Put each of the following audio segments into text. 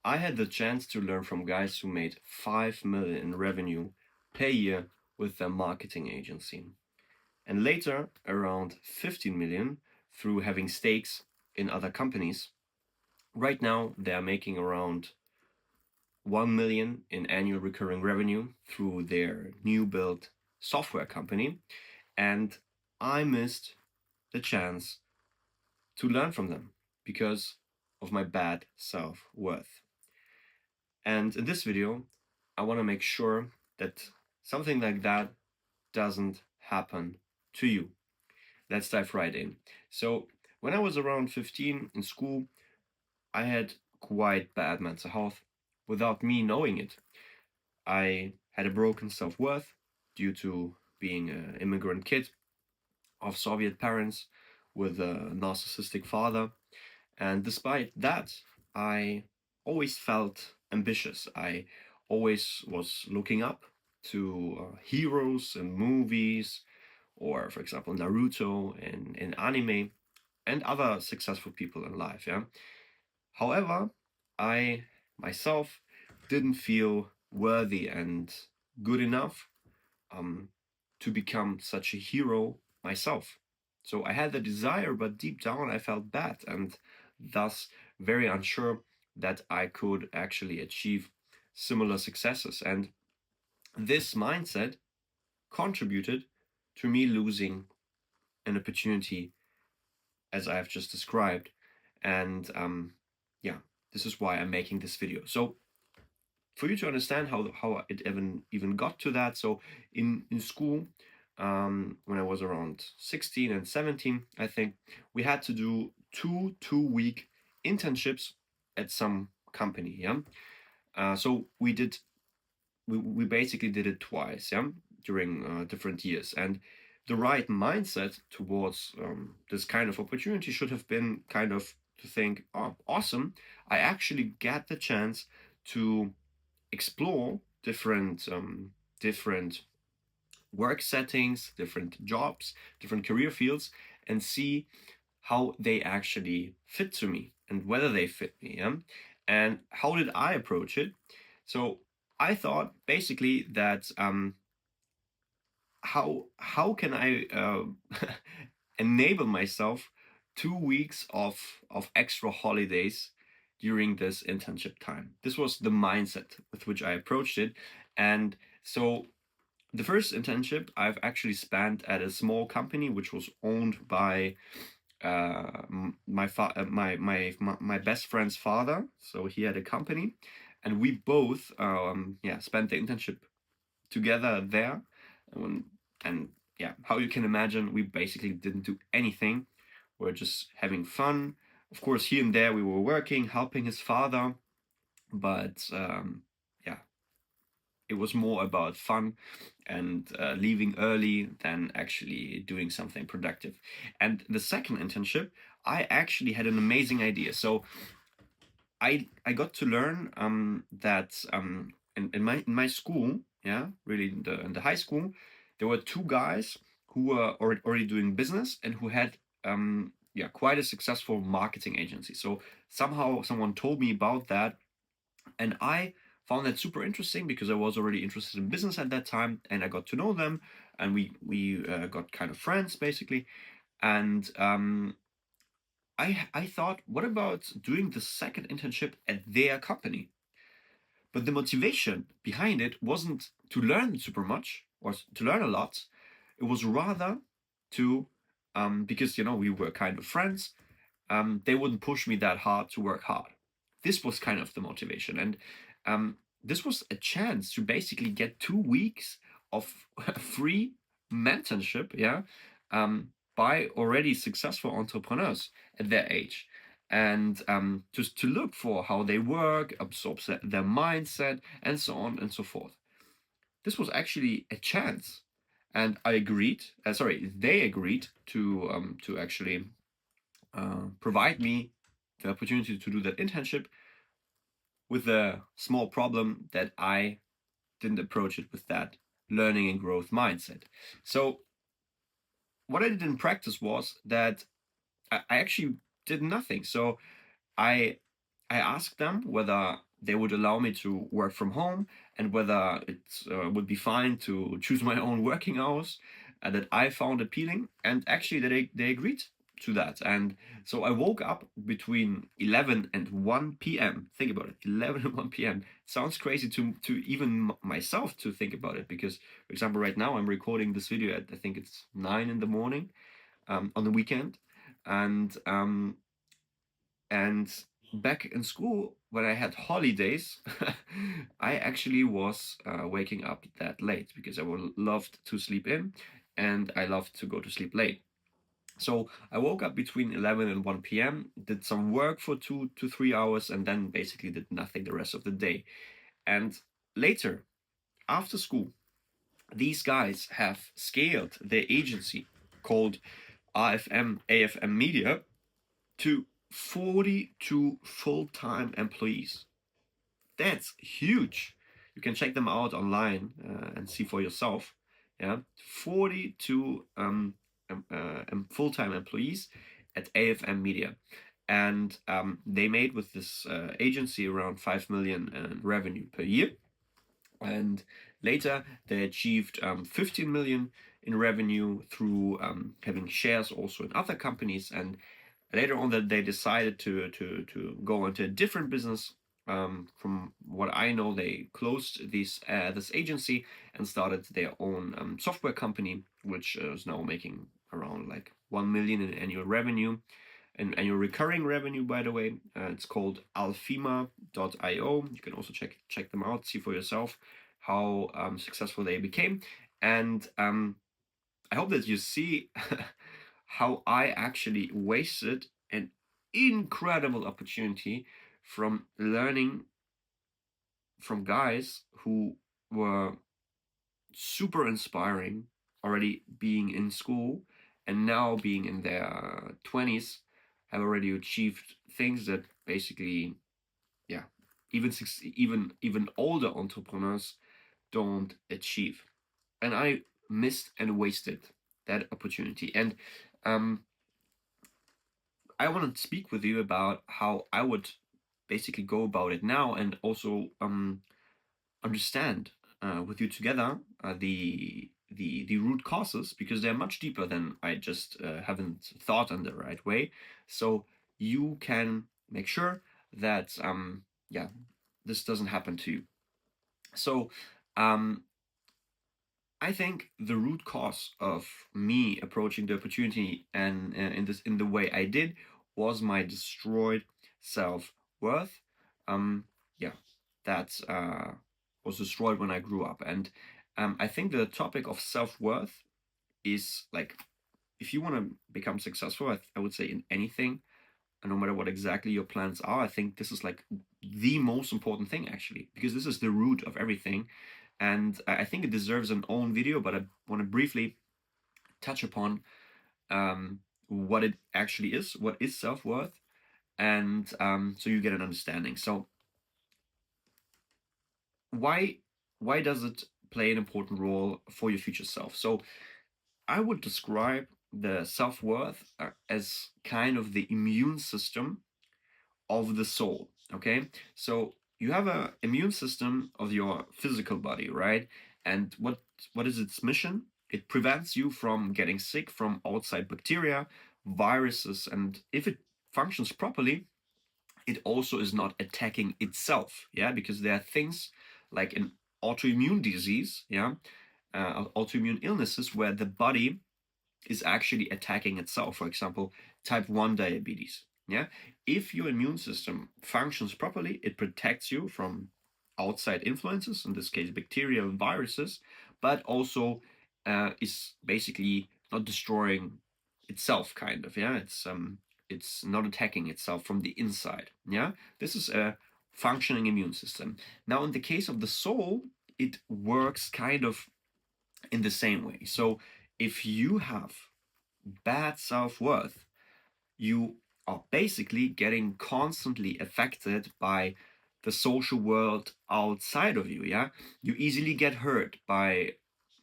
I had the chance to learn from guys who made 5 million in revenue per year with their marketing agency, and later around 15 million through having stakes in other companies. Right now, they are making around 1 million in annual recurring revenue through their new built software company, and I missed the chance to learn from them because of my bad self-worth. And in this video, I want to make sure that something like that doesn't happen to you. Let's dive right in. So, when I was around 15 in school, I had quite bad mental health without me knowing it. I had a broken self worth due to being an immigrant kid of Soviet parents with a narcissistic father. And despite that, I always felt ambitious. I always was looking up to heroes in movies, or for example, Naruto in anime, and other successful people in life. Yeah. However, I myself didn't feel worthy and good enough um, to become such a hero myself. So I had the desire, but deep down I felt bad and thus very unsure that I could actually achieve similar successes. And this mindset contributed to me losing an opportunity as I have just described. And yeah, this is why I'm making this video. So for you to understand how it even got to that. So in school, when I was around 16 and 17, I think we had to do two-week internships at some company. Yeah. So we basically did it twice. Yeah, during different years. And the right mindset towards this kind of opportunity should have been kind of to think, oh, awesome! I actually get the chance to explore different work settings, different jobs, different career fields, and see how they actually fit to me and whether they fit me. Yeah? And how did I approach it? So I thought basically that how can I enable myself 2 weeks of extra holidays during this internship time. This was the mindset with which I approached it. And so the first internship I've actually spent at a small company which was owned by my best friend's father. So he had a company, and we both spent the internship together there. And, and yeah, how you can imagine, we basically didn't do anything. We're just having fun. Of course, here and there we were working, helping his father, but yeah, it was more about fun and leaving early than actually doing something productive. And the second internship, I actually had an amazing idea. So I got to learn that in my school, yeah, really in the high school, there were two guys who were already doing business and who had quite a successful marketing agency. So somehow someone told me about that, and I found that super interesting because I was already interested in business at that time, and I got to know them, and we got kind of friends basically, and I thought, what about doing the second internship at their company? But the motivation behind it wasn't to learn super much or to learn a lot. It was rather to, because we were kind of friends, they wouldn't push me that hard to work hard. This was kind of the motivation. And this was a chance to basically get 2 weeks of free mentorship, yeah, by already successful entrepreneurs at their age. And just to look for how they work, absorb their mindset, and so on and so forth. This was actually a chance, and I agreed. They agreed to actually provide me the opportunity to do that internship, with a small problem that I didn't approach it with that learning and growth mindset. So what I did in practice was that I actually did nothing. So I I asked them whether they would allow me to work from home, and whether it would be fine to choose my own working hours that I found appealing. And actually, they agreed to that. And so I woke up between 11 and 1 p.m. Think about it, 11 and 1 p.m. Sounds crazy to even myself to think about it, because, for example, right now I'm recording this video at, I think it's 9 in the morning on the weekend. And and back in school, when I had holidays, I actually was waking up that late because I would loved to sleep in, and I loved to go to sleep late. So I woke up between 11 and 1 p.m., did some work for 2 to 3 hours, and then basically did nothing the rest of the day. And later, after school, these guys have scaled their agency called AFM Media to 42 full-time employees. That's huge. You can check them out online and see for yourself. Yeah, 42 full-time employees at AFM Media, and they made with this agency around 5 million in revenue per year. And later they achieved 15 million in revenue through having shares also in other companies. And later on that they decided to go into a different business. From what I know, they closed this agency and started their own software company, which is now making around like 1 million in annual revenue and annual recurring revenue, by the way. It's called alfima.io. You can also check them out, see for yourself how successful they became. And I hope that you see how I actually wasted an incredible opportunity from learning from guys who were super inspiring, already being in school and now being in their 20s, have already achieved things that basically, yeah, even older entrepreneurs don't achieve. And I missed and wasted that opportunity. And I want to speak with you about how I would basically go about it now, and also understand with you together the root causes, because they're much deeper than I just haven't thought in the right way. So you can make sure that yeah, this doesn't happen to you. So um, I think the root cause of me approaching the opportunity and in the way I did was my destroyed self-worth. Yeah, that was destroyed when I grew up. And I think the topic of self-worth is like, if you want to become successful, I would say in anything, and no matter what exactly your plans are, I think this is like the most important thing, actually, because this is the root of everything. And I think it deserves an own video, but I want to briefly touch upon what it actually is, what is self-worth, and so you get an understanding. So why does it play an important role for your future self? So I would describe the self-worth as kind of the immune system of the soul. Okay, so you have a immune system of your physical body, right? And what is its mission? It prevents you from getting sick from outside bacteria, viruses, and if it functions properly, it also is not attacking itself. Yeah, because there are things like an autoimmune disease, yeah, autoimmune illnesses where the body is actually attacking itself. For example, type 1 diabetes. Yeah, if your immune system functions properly, it protects you from outside influences, in this case bacteria and viruses, but also is basically not destroying itself, kind of. Yeah, it's not attacking itself from the inside. Yeah, this is a functioning immune system. Now in the case of the soul, it works kind of in the same way. So if you have bad self-worth, you are basically getting constantly affected by the social world outside of you. Yeah, you easily get hurt by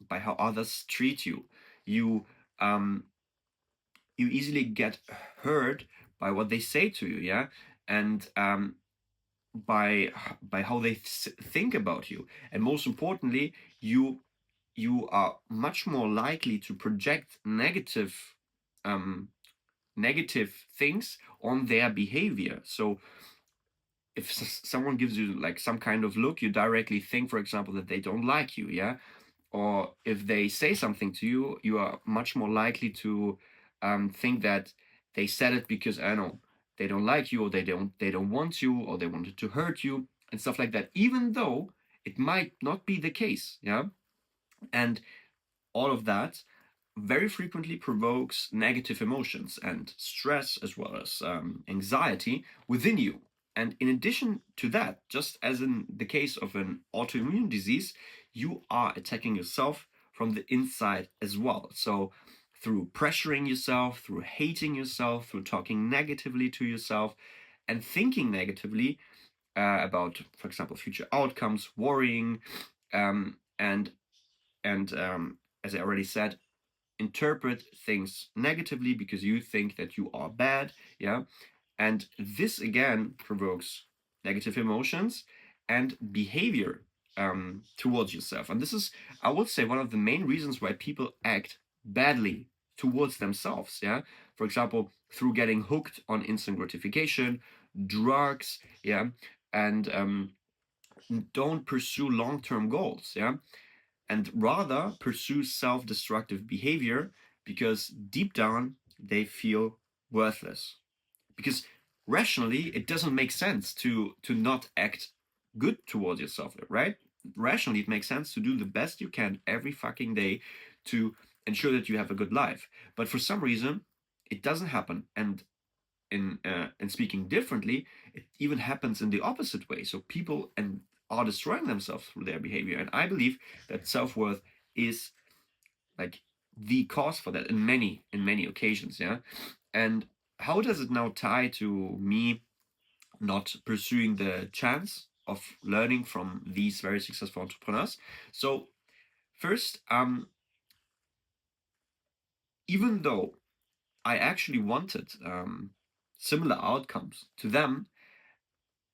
how others treat you. You um you easily get hurt by what they say to you. Yeah, and by how they think about you, and most importantly, you are much more likely to project um, negative things on their behavior. So if someone gives you like some kind of look, you directly think, for example, that they don't like you, yeah. Or if they say something to you, you are much more likely to think that they said it because, I don't know, they don't like you, or they don't want you, or they wanted to hurt you, and stuff like that, even though it might not be the case, yeah. And all of that very frequently provokes negative emotions and stress, as well as anxiety within you. And in addition to that, just as in the case of an autoimmune disease, you are attacking yourself from the inside as well. So, through pressuring yourself, through hating yourself, through talking negatively to yourself, and thinking negatively about, for example, future outcomes, worrying, and as I already said, interpret things negatively because you think that you are bad, yeah. And this again provokes negative emotions and behavior towards yourself. And this is, I would say, one of the main reasons why people act badly towards themselves, yeah. For example, through getting hooked on instant gratification, drugs, yeah, and don't pursue long-term goals, yeah, and rather pursue self destructive behavior because deep down they feel worthless. Because rationally, it doesn't make sense to not act good towards yourself, right? Rationally, it makes sense to do the best you can every fucking day to ensure that you have a good life. But for some reason, it doesn't happen. And in speaking differently, it even happens in the opposite way. So people and are destroying themselves through their behavior. And I believe that self-worth is like the cause for that in many occasions, yeah. And how does it now tie to me not pursuing the chance of learning from these very successful entrepreneurs? So first, even though I actually wanted similar outcomes to them,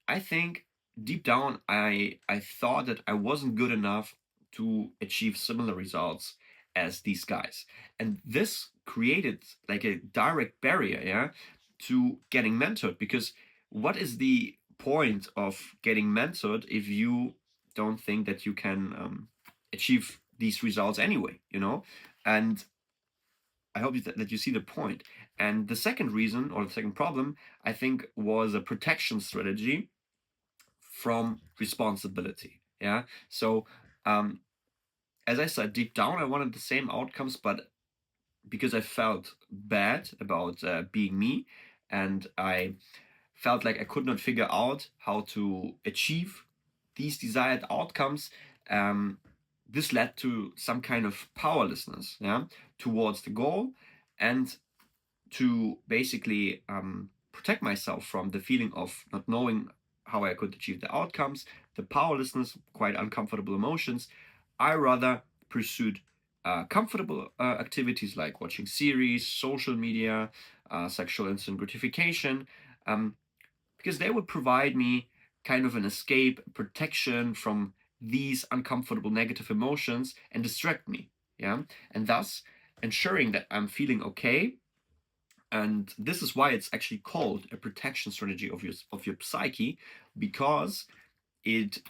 I think deep down I thought that I wasn't good enough to achieve similar results as these guys. And this created like a direct barrier, yeah, to getting mentored, because what is the point of getting mentored if you don't think that you can achieve these results anyway, you know? And I hope that you see the point. And the second reason, or the second problem, I think, was a protection strategy from responsibility. Yeah. So, um, as I said, deep down, I wanted the same outcomes, but because I felt bad about being me, and I felt like I could not figure out how to achieve these desired outcomes, um, this led to some kind of powerlessness, yeah, towards the goal, and to basically protect myself from the feeling of not knowing how I could achieve the outcomes, the powerlessness, quite uncomfortable emotions, I rather pursued comfortable activities like watching series, social media, sexual instant gratification, um, because they would provide me kind of an escape, protection from these uncomfortable negative emotions and distract me. Yeah. And thus ensuring that I'm feeling okay, and this is why it's actually called a protection strategy of your psyche, because it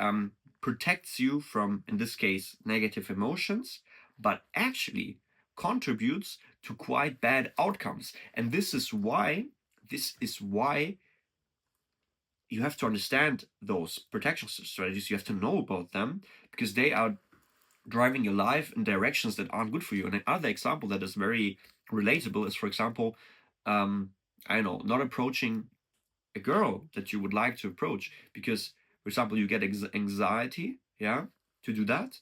protects you from, in this case, negative emotions, but actually contributes to quite bad outcomes. And this is why you have to understand those protection strategies. You have to know about them because they are driving your life in directions that aren't good for you. And another example that is very relatable is, for example, um, I don't know, not approaching a girl that you would like to approach because, for example, you get anxiety, yeah, to do that.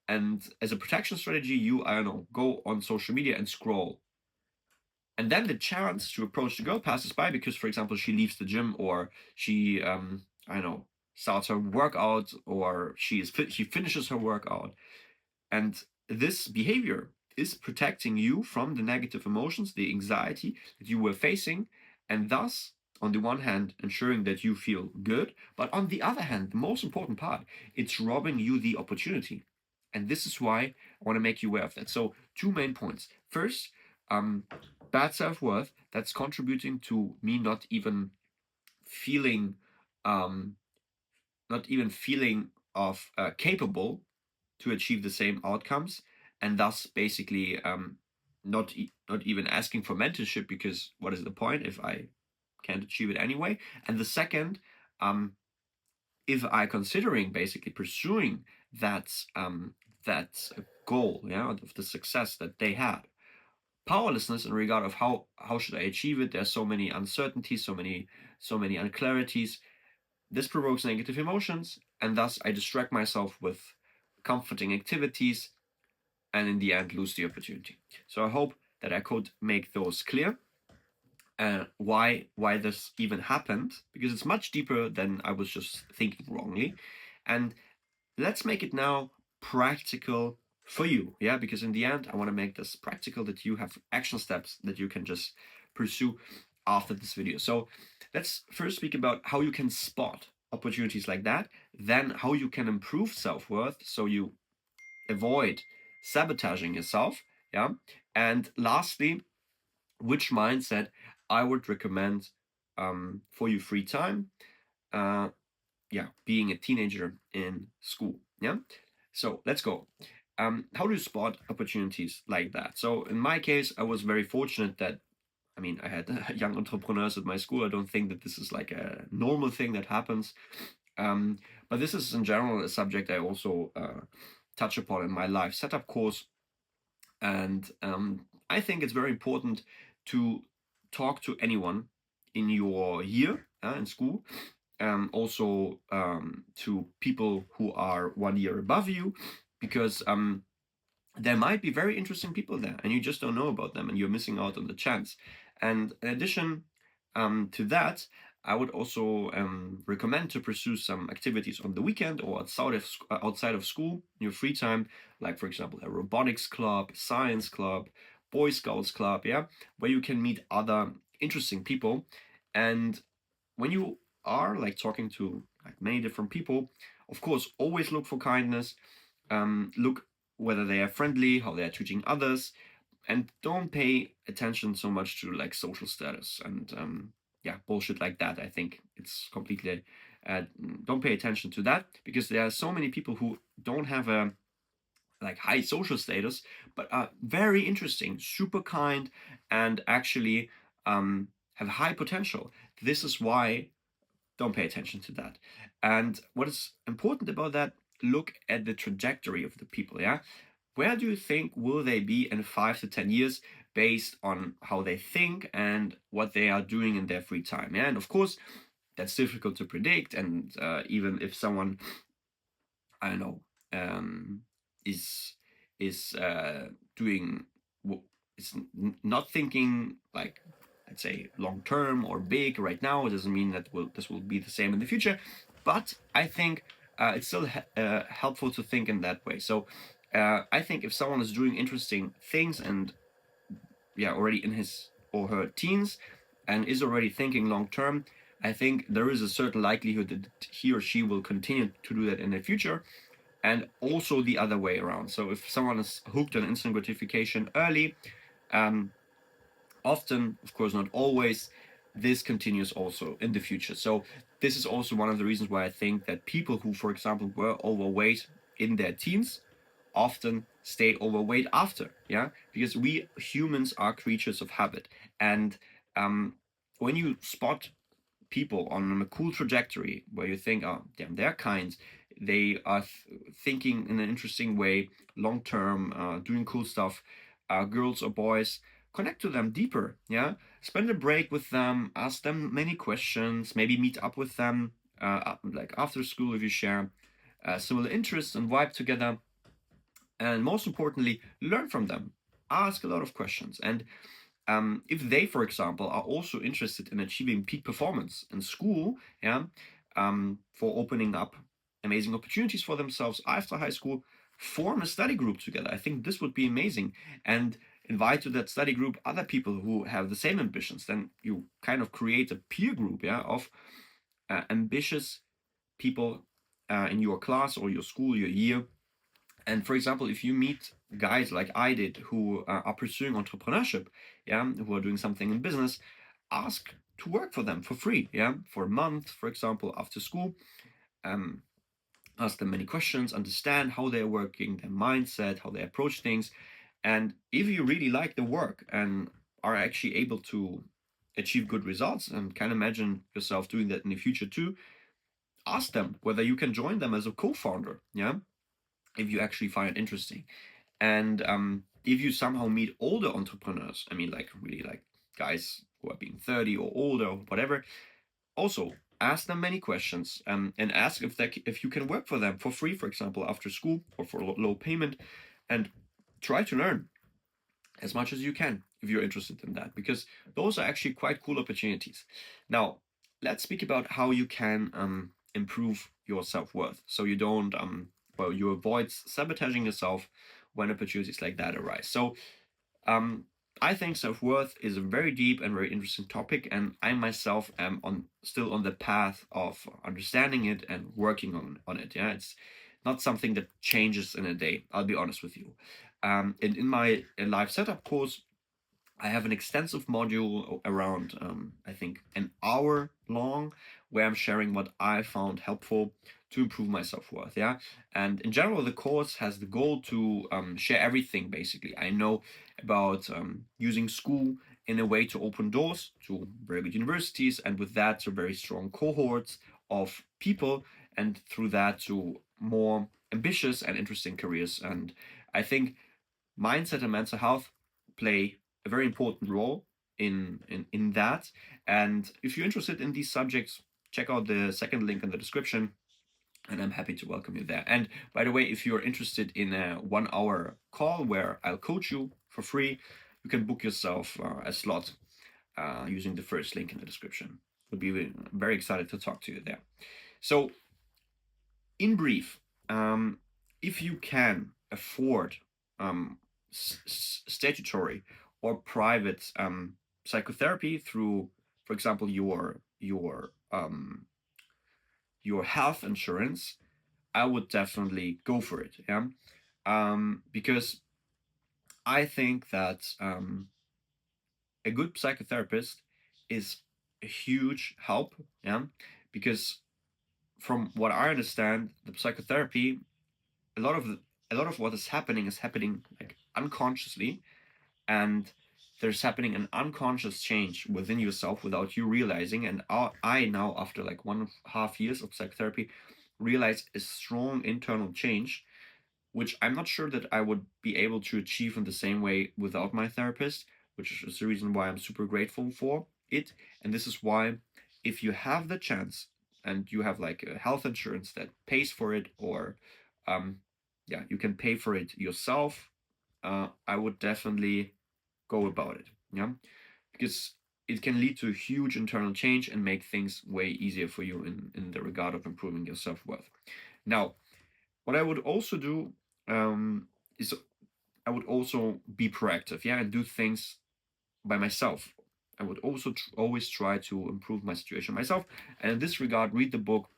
And as a protection strategy, you, I don't know, go on social media and scroll. And then the chance to approach the girl passes by because, for example, she leaves the gym, or she, I don't know, starts her workout, or she finishes her workout. And this behavior is protecting you from the negative emotions, the anxiety that you were facing, and thus on the one hand, ensuring that you feel good, but on the other hand, the most important part, it's robbing you the opportunity. And this is why I want to make you aware of that. So, two main points. First, bad self-worth that's contributing to me feeling um, not even feeling of capable to achieve the same outcomes, and thus basically not even asking for mentorship, because what is the point if I can't achieve it anyway? And the second, um, if I considering basically pursuing that goal, yeah, of the success that they had, powerlessness in regard of how should I achieve it? There's so many uncertainties, so many unclarities. This provokes negative emotions, and thus I distract myself with comforting activities, and in the end lose the opportunity. So I hope that I could make those clear. Why this even happened, because it's much deeper than I was just thinking wrongly. And let's make it now practical for you, yeah, because in the end I want to make this practical, that you have action steps that you can just pursue after this video. So let's first speak about how you can spot opportunities like that, then how you can improve self-worth so you avoid sabotaging yourself, yeah, and lastly, which mindset I would recommend for your free time, uh, yeah, being a teenager in school, yeah. So let's go. How do you spot opportunities like that? So in my case, I was very fortunate that, I mean, I had young entrepreneurs at my school. I don't think that this is like a normal thing that happens, um, but this is in general a subject I also touch upon in my life setup course. And I think it's very important to talk to anyone in your year in school, also to people who are 1 year above you, because there might be very interesting people there and you just don't know about them and you're missing out on the chance. And in addition to that, I would also recommend to pursue some activities on the weekend or outside of school in your free time, like for example a robotics club, science club, Boy Scouts club, yeah, where you can meet other interesting people. And when you are like talking to like many different people, of course, always look for kindness. Look whether they are friendly, how they are treating others, and don't pay attention so much to like social status and yeah, bullshit like that. I think it's completely uh, don't pay attention to that, because there are so many people who don't have a like high social status but are very interesting, super kind, and actually have high potential. This is why don't pay attention to that. And what is important about that, look at the trajectory of the people, yeah? Where do you think will they be in 5 to 10 years based on how they think and what they are doing in their free time? Yeah, and of course, that's difficult to predict. And even if someone, I don't know, um, is is doing is not thinking like, let's say, long term or big right now, it doesn't mean that this will be the same in the future. But I think it's still helpful to think in that way. So I think if someone is doing interesting things and yeah, already in his or her teens and is already thinking long term, I think there is a certain likelihood that he or she will continue to do that in the future, and also the other way around. So if someone is hooked on instant gratification early, often, of course not always, this continues also in the future. So this is also one of the reasons why I think that people who, for example, were overweight in their teens often stay overweight after, yeah, because we humans are creatures of habit. And when you spot people on a cool trajectory where you think, oh, damn, they're kind, they are thinking in an interesting way, long term, doing cool stuff, girls or boys, connect to them deeper, yeah, spend a break with them, ask them many questions, maybe meet up with them like after school if you share similar interests and vibe together, and most importantly, learn from them, ask a lot of questions. And if they, for example, are also interested in achieving peak performance in school, yeah, for opening up amazing opportunities for themselves after high school, form a study group together. I think this would be amazing. And invite to that study group other people who have the same ambitions. Then you kind of create a peer group, yeah, of ambitious people in your class or your school, your year. And for example, if you meet guys like I did who are pursuing entrepreneurship, yeah, who are doing something in business, ask to work for them for free, yeah, for a month, for example, after school. Um, Ask them many questions, understand how they're working, their mindset, how they approach things. And if you really like the work and are actually able to achieve good results and can imagine yourself doing that in the future too, ask them whether you can join them as a co-founder, yeah, if you actually find it interesting. And if you somehow meet older entrepreneurs, I mean, like really like guys who are being 30 or older or whatever, also ask them many questions, and ask if you can work for them for free, for example, after school or for low payment, and try to learn as much as you can if you're interested in that, because those are actually quite cool opportunities. Now, let's speak about how you can improve your self-worth so you don't well, you avoid sabotaging yourself when opportunities like that arise. So um, I think self-worth is a very deep and very interesting topic, and I myself am still on the path of understanding it and working on it. Yeah, it's not something that changes in a day. I'll be honest with you. And in my live setup course, I have an extensive module around, I think, an hour long, where I'm sharing what I found helpful to improve my self worth. Yeah. And in general, the course has the goal to share everything basically I know about using school in a way to open doors to very good universities, and with that, to very strong cohorts of people, and through that, to more ambitious and interesting careers. And I think mindset and mental health play a very important role in that. And if you're interested in these subjects, check out the second link in the description, and I'm happy to welcome you there. And by the way, if you're interested in a 1 hour call where I'll coach you for free, you can book yourself a slot using the first link in the description. Would be very excited to talk to you there. So in brief, if you can afford statutory or private psychotherapy through, for example, your health insurance, I would definitely go for it. Yeah, because I think that a good psychotherapist is a huge help. Yeah, because from what I understand, the psychotherapy, a lot of the, a lot of what is happening like unconsciously, and there's happening an unconscious change within yourself without you realizing. And I now, after like 1.5 years of psychotherapy, realize a strong internal change, which I'm not sure that I would be able to achieve in the same way without my therapist, which is the reason why I'm super grateful for it. And this is why, if you have the chance and you have like a health insurance that pays for it, or um, yeah, you can pay for it yourself, I would definitely go about it. Yeah, because it can lead to a huge internal change and make things way easier for you in the regard of improving your self worth. Now, what I would also do is I would also be proactive, yeah, and do things by myself. I would also always try to improve my situation myself. And in this regard, read the book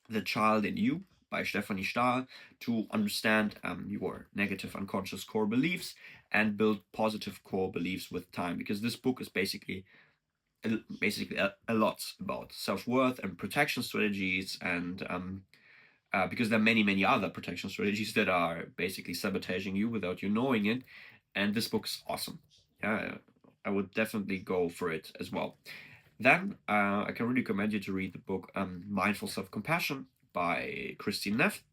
The Child in You by Stephanie Stahl to understand your negative unconscious core beliefs and build positive core beliefs with time. Because this book is basically a lot about self-worth and protection strategies, and because there are many other protection strategies that are basically sabotaging you without you knowing it. And this book is awesome. Yeah, I would definitely go for it as well. Then I can really recommend you to read the book Mindful Self-Compassion by Christine Neff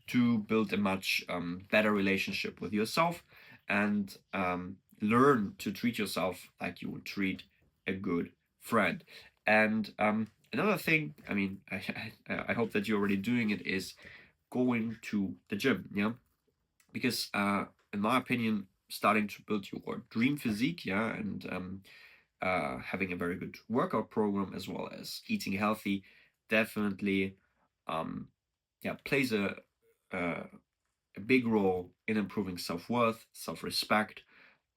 to build a much better relationship with yourself, and learn to treat yourself like you would treat a good friend. And another thing, I mean, I hope that you're already doing it, is going to the gym. Yeah, because in my opinion, starting to build your dream physique, yeah, and having a very good workout program as well as eating healthy, definitely yeah, plays a big role in improving self-worth, self-respect,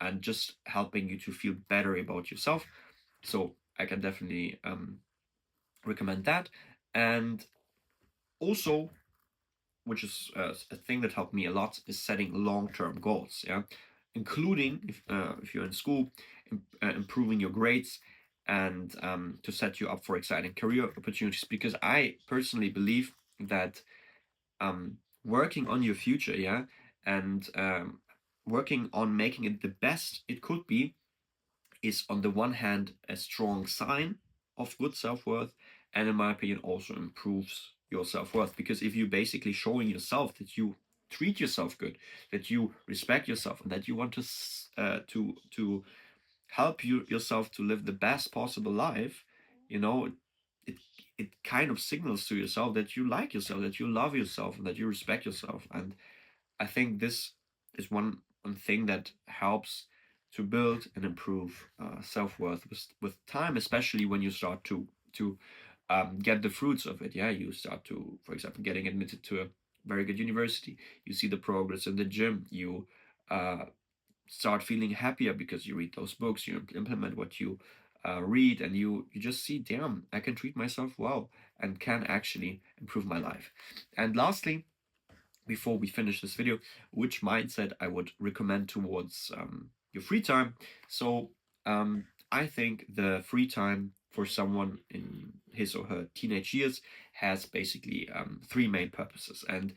and just helping you to feel better about yourself. So I can definitely recommend that. And also, which is a thing that helped me a lot, is setting long-term goals. Yeah, including if you're in school, improving your grades, and to set you up for exciting career opportunities. Because I personally believe that working on your future, yeah, and working on making it the best it could be, is on the one hand a strong sign of good self-worth, and in my opinion also improves your self-worth, because if you're basically showing yourself that you treat yourself good, that you respect yourself, and that you want to to help yourself to live the best possible life, you know, it it kind of signals to yourself that you like yourself, that you love yourself, and that you respect yourself. And I think this is one thing that helps to build and improve self-worth with time, especially when you start to get the fruits of it. Yeah, you start to, for example, getting admitted to a very good university. You see the progress in the gym. You uh, start feeling happier because you read those books. You implement what you read, and you just see, damn, I can treat myself well and can actually improve my life. And lastly, before we finish this video, which mindset I would recommend towards your free time. So I think the free time for someone in his or her teenage years has basically three main purposes. And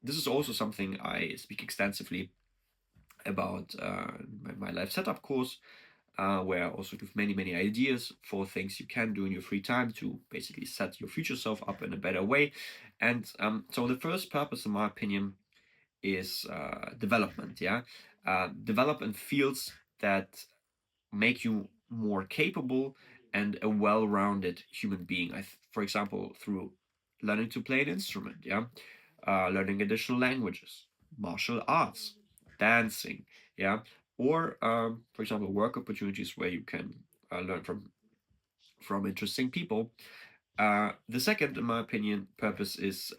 this is also something I speak extensively about my life setup course, where I also give many ideas for things you can do in your free time to basically set your future self up in a better way. And so the first purpose, in my opinion, is development. Yeah, develop in fields that make you more capable and a well-rounded human being. For example, through learning to play an instrument. Yeah, learning additional languages, martial arts, dancing. Yeah, or for example, work opportunities where you can learn from interesting people. The second, in my opinion, purpose is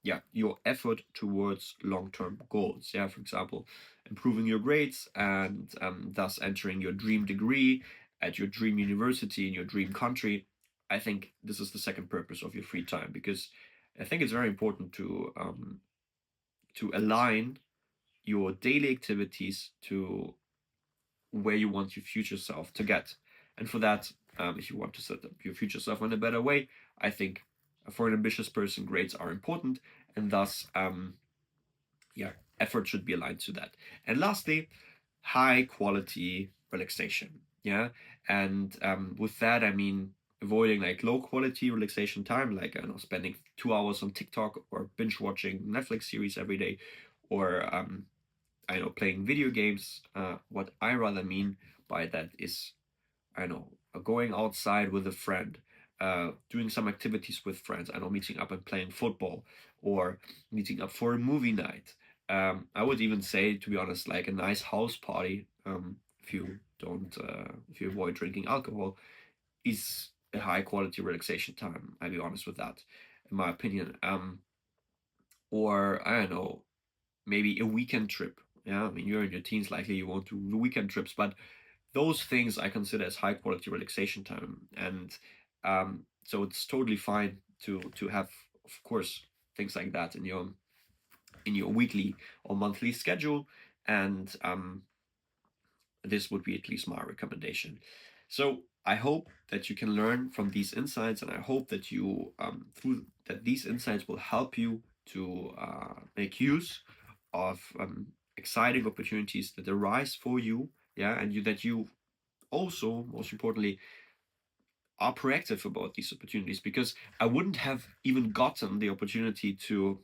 yeah, your effort towards long-term goals. Yeah, for example, improving your grades and thus entering your dream degree at your dream university in your dream country. I think this is the second purpose of your free time, because I think it's very important to align your daily activities to where you want your future self to get. And for that, if you want to set up your future self in a better way, I think for an ambitious person, grades are important, and thus, yeah, effort should be aligned to that. And lastly, high quality relaxation. Yeah, and with that, I mean avoiding like low quality relaxation time, like I don't know, spending 2 hours on TikTok or binge watching Netflix series every day, or I know, playing video games. What I rather mean by that is, I know, going outside with a friend, doing some activities with friends. I know, meeting up and playing football, or meeting up for a movie night. I would even say, to be honest, like a nice house party. If you don't, if you avoid drinking alcohol, is a high quality relaxation time. I'll be honest with that, in my opinion. Or I don't know, maybe a weekend trip. Yeah, I mean, you're in your teens, likely you won't do weekend trips, but those things I consider as high quality relaxation time. And so it's totally fine to have, of course, things like that in your weekly or monthly schedule. And this would be at least my recommendation. So I hope that you can learn from these insights, and I hope that you through that these insights will help you to make use of exciting opportunities that arise for you. Yeah, and that you also, most importantly, are proactive about these opportunities, because I wouldn't have even gotten the opportunity to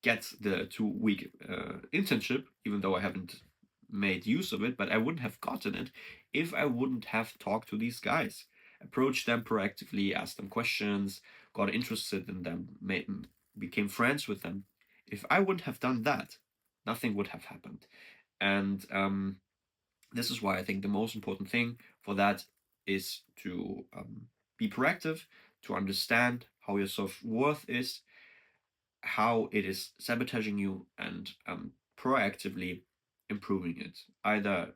get the 2 week internship, even though I haven't made use of it, but I wouldn't have gotten it if I wouldn't have talked to these guys, approached them proactively, asked them questions, got interested in them, became friends with them. If I wouldn't have done that, nothing would have happened. And this is why I think the most important thing for that is to be proactive, to understand how your self worth is, how it is sabotaging you, and proactively improving it, either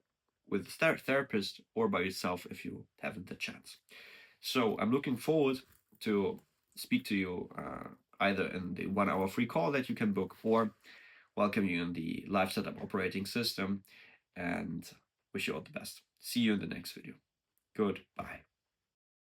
with a therapist or by yourself if you haven't the chance. So I'm looking forward to speak to you either in the 1 hour free call that you can book or welcome you in the live setup operating system, and wish you all the best. See you in the next video. Goodbye.